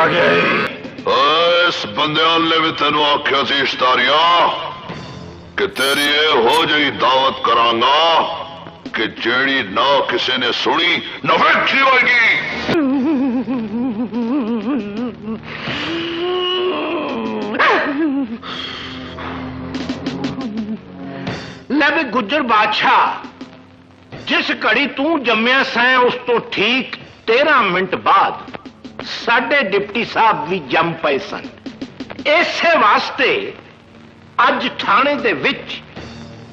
आ गया इस बंदे ने भी तेन आख्या सी इश्तारिया कि तेरी हो जी दावत करांगा कि जेड़ी ना किसी ने सुनी न वेखी होगी। ले भी गुज्जर बादशाह, जिस घड़ी तू जम्मिया सैं उस तो ठीक 13 मिनट बाद साडे डिप्टी साहब भी जम पे सन। इसे वास्ते अज थाने दे विच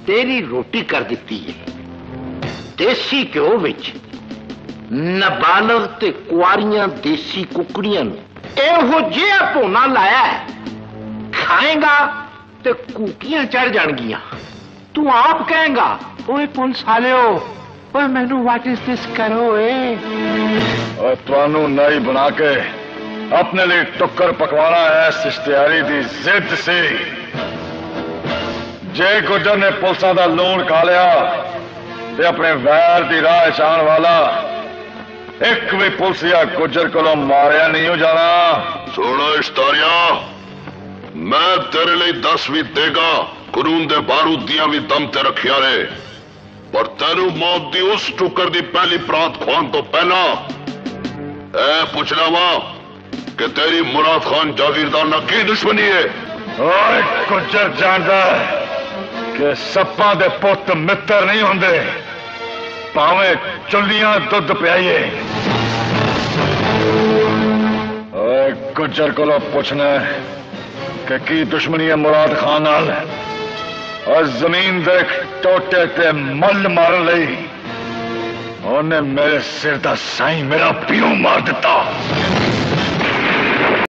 तेरी रोटी कर दी है। देसी घ्यो विच नाबालग ते कुआरियां देसी कुकड़ियां एहो जिहा भोना लाया है, खाएगा ते कूकियां चढ़ जाणगियां। तू आप कहेगा ओए पुलिस वालियो, ओए मैनू व्हाट इज दिस करो और तुहानू नाई बना के अपने लिए टुक्कर पकवाना है इश्तियारी दी जिद से। जे गुजर ने पुलिसा दा लूण खा लिया ते अपने वैर दी राह चाण वाला एक भी पुलिसिया गुजर कोलों मारिया नहीं हो जाना। सुनो इश्तारिया, मैं तेरे लिए 10 भी देगा, कानून दे बारूद दिया भी दम ते रखिया रे, पर तेरू मौत दी उस टुकर दी पहली प्रांत खान तो पहला ए पूछना वा कि तेरी मुराद खान जागीरदार ना की दुश्मनी है। ओए गुजर जानदा कि सप्पा दे पुत मित्र नहीं होंदे, भावें चुल्लियां दुध पियाइए। ओए गुजर कोलों पूछना कि की दुश्मनी है मुराद खान नाल, और जमीन देख टोटे ते मल मारन लई उन्हें मेरे सिर दा साईं मेरा पियो मार दिता।